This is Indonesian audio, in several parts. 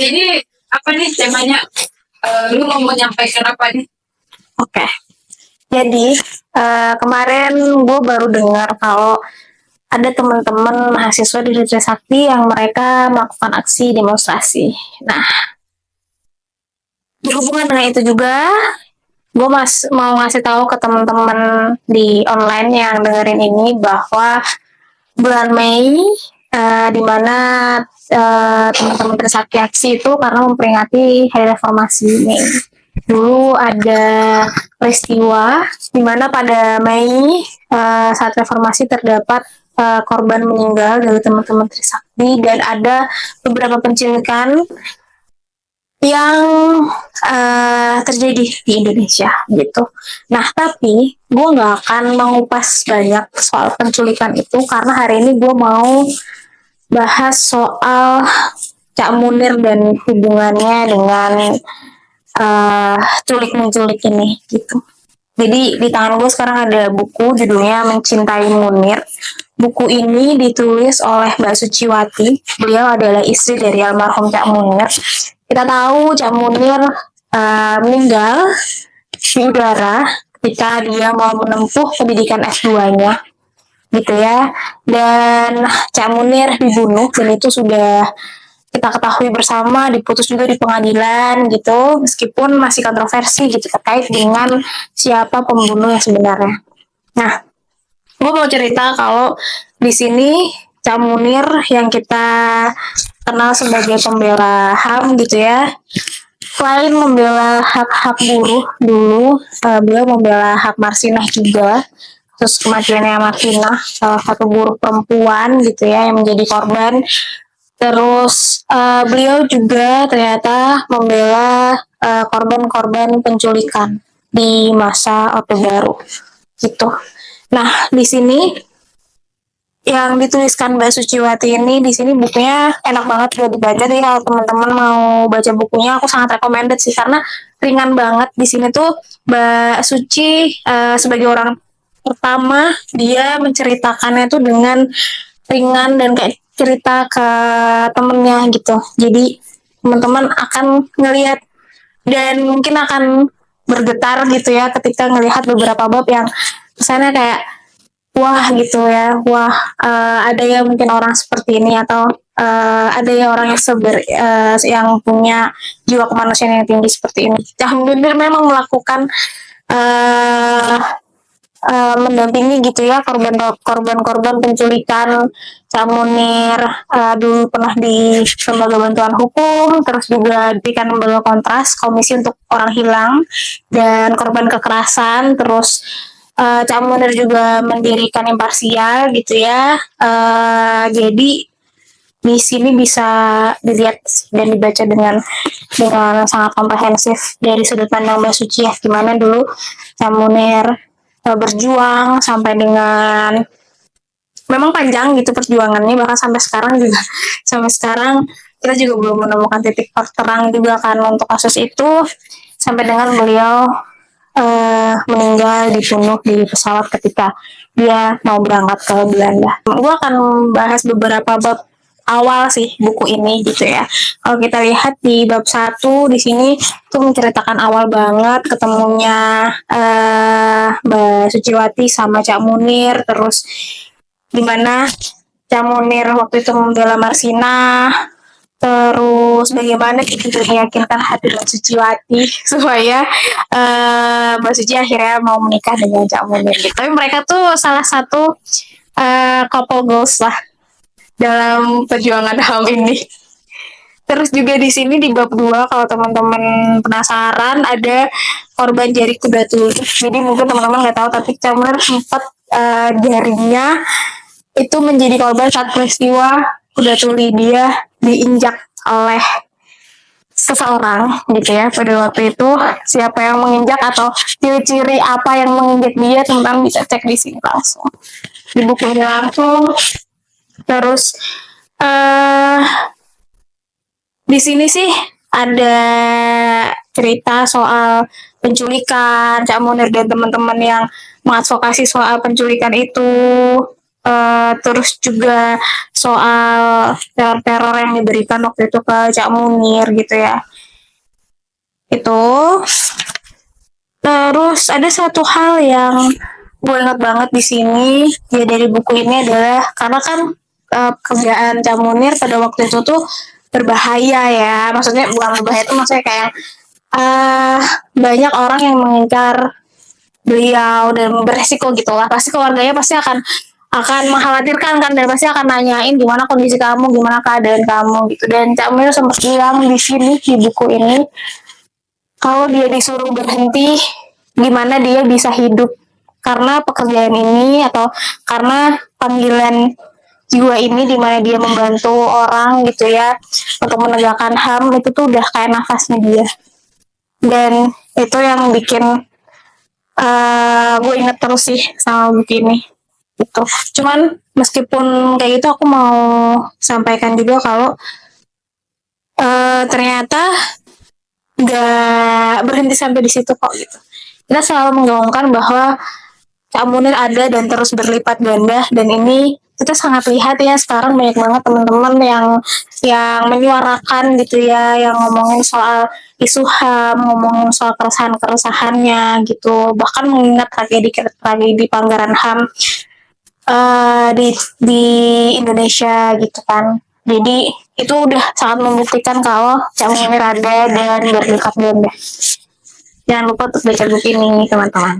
ini apa nih temanya? Lu mau menyampaikan apa nih? Oke. Jadi kemarin gue baru dengar kalau ada teman-teman mahasiswa di Trisakti yang mereka melakukan aksi demonstrasi. Nah, berhubungan dengan itu juga, gue mau ngasih tahu ke teman-teman di online yang dengerin ini bahwa bulan Mei di mana teman-teman Trisakti aksi itu karena memperingati Hari Reformasi Mei. Dulu ada peristiwa di mana pada Mei saat reformasi terdapat korban meninggal dari teman-teman Trisakti dan ada beberapa penculikan yang terjadi di Indonesia gitu. Nah, tapi gue nggak akan mengupas banyak soal penculikan itu karena hari ini gue mau bahas soal Cak Munir dan hubungannya dengan culik menculik ini gitu. Jadi di tangan gue sekarang ada buku judulnya Mencintai Munir. Buku ini ditulis oleh Mbak Suciwati. Beliau adalah istri dari almarhum Cak Munir. Kita tahu Cak Munir meninggal di udara ketika dia mau menempuh pendidikan S2-nya gitu ya. Dan Cak Munir dibunuh dan itu sudah kita ketahui bersama, diputus juga di pengadilan gitu, meskipun masih kontroversi gitu terkait dengan siapa pembunuh yang sebenarnya. Nah, gue mau cerita kalau di sini Cak Munir yang kita kenal sebagai pembela HAM gitu ya, selain membela hak-hak buruh dulu, beliau membela hak Marsinah juga. Terus kematiannya Marsinah, salah satu buruh perempuan gitu ya yang menjadi korban. Terus beliau juga ternyata membela korban-korban penculikan di masa Orde Baru gitu. Nah, di sini yang dituliskan Mbak Suciwati ini, di sini bukunya enak banget buat dibaca. Jadi kalau teman-teman mau baca bukunya, aku sangat recommended sih karena ringan banget. Di sini tuh Mbak Suci sebagai orang pertama dia menceritakannya tuh dengan ringan dan kayak cerita ke temennya gitu. Jadi teman-teman akan ngelihat dan mungkin akan bergetar gitu ya ketika ngelihat beberapa bab yang kesannya kayak wah gitu ya, wah ada ya mungkin orang seperti ini atau ada ya orang yang yang punya jiwa kemanusiaan yang tinggi seperti ini. Alhamdulillah memang melakukan mendampingi gitu ya korban penculikan Cak Munir, dulu pernah di lembaga bantuan hukum, terus juga diberikan lembaga kontras komisi untuk orang hilang dan korban kekerasan, terus Cak Munir juga mendirikan imparsial gitu ya. Jadi di sini bisa dilihat dan dibaca dengan sangat komprehensif dari sudut pandang Mbak Suci ya, gimana dulu Cak Munir berjuang sampai dengan memang panjang gitu perjuangannya, bahkan sampai sekarang juga sampai sekarang kita juga belum menemukan titik terang juga kan untuk kasus itu, sampai dengan beliau meninggal dibunuh di pesawat ketika dia mau berangkat ke Belanda. Gue akan membahas beberapa bab awal sih buku ini gitu ya. Kalau kita lihat di bab 1 di sini tuh menceritakan awal banget ketemunya Mbak Suciwati sama Cak Munir, terus dimana Cak Munir waktu itu membela Marsinah, terus bagaimana kita meyakinkan hati Mbak Suciwati supaya Mbak Suci akhirnya mau menikah dengan Cak Munir gitu. Tapi mereka tuh salah satu couple goals lah dalam perjuangan HAM ini. Terus juga di sini di bab 2 kalau teman-teman penasaran ada korban jari kuda tuli. Jadi mungkin teman-teman nggak tahu tapi Cak Munir sempat jarinya itu menjadi korban saat peristiwa kuda tuli, dia diinjak oleh seseorang gitu ya. Pada waktu itu siapa yang menginjak atau ciri-ciri apa yang menginjak dia, teman-teman bisa cek di sini langsung di buku ini langsung. Terus di sini sih ada cerita soal penculikan Cak Munir dan teman-teman yang mengadvokasi soal penculikan itu. terus juga soal teror-teror yang diberikan waktu itu ke Cak Munir gitu ya. Itu terus ada satu hal yang gue ingat banget di sini ya dari buku ini adalah karena kan pekerjaan Cak Munir pada waktu itu tuh berbahaya ya, maksudnya bukan berbahaya itu maksudnya kayak banyak orang yang mengincar beliau dan beresiko gitulah, pasti keluarganya pasti akan mengkhawatirkan kan dan pasti akan nanyain gimana kondisi kamu, gimana keadaan kamu gitu. Dan Cak Munir sempat bilang di sini di buku ini kalau dia disuruh berhenti gimana dia bisa hidup karena pekerjaan ini atau karena panggilan jiwa ini di mana dia membantu orang gitu ya untuk menegakkan HAM, itu tuh udah kayak nafasnya dia. Dan itu yang bikin gue inget terus sih sama buku ini gitu. Cuman meskipun kayak gitu aku mau sampaikan juga kalau ternyata nggak berhenti sampai di situ kok gitu. Kita selalu menggaungkan bahwa Cak Munir ada dan terus berlipat ganda, dan ini kita sangat lihat ya sekarang banyak banget teman-teman yang menyuarakan gitu ya, yang ngomongin soal isu HAM, ngomongin soal keresahan-keresahannya gitu, bahkan mengingat tragedi Pelanggaran HAM di Indonesia gitu kan. Jadi itu udah sangat membuktikan kalau Cak Munir ada dan berlipat ganda. Jangan lupa untuk baca buku ini teman-teman.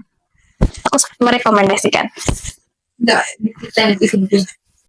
Aku sangat merekomendasikan. Enggak, di sini.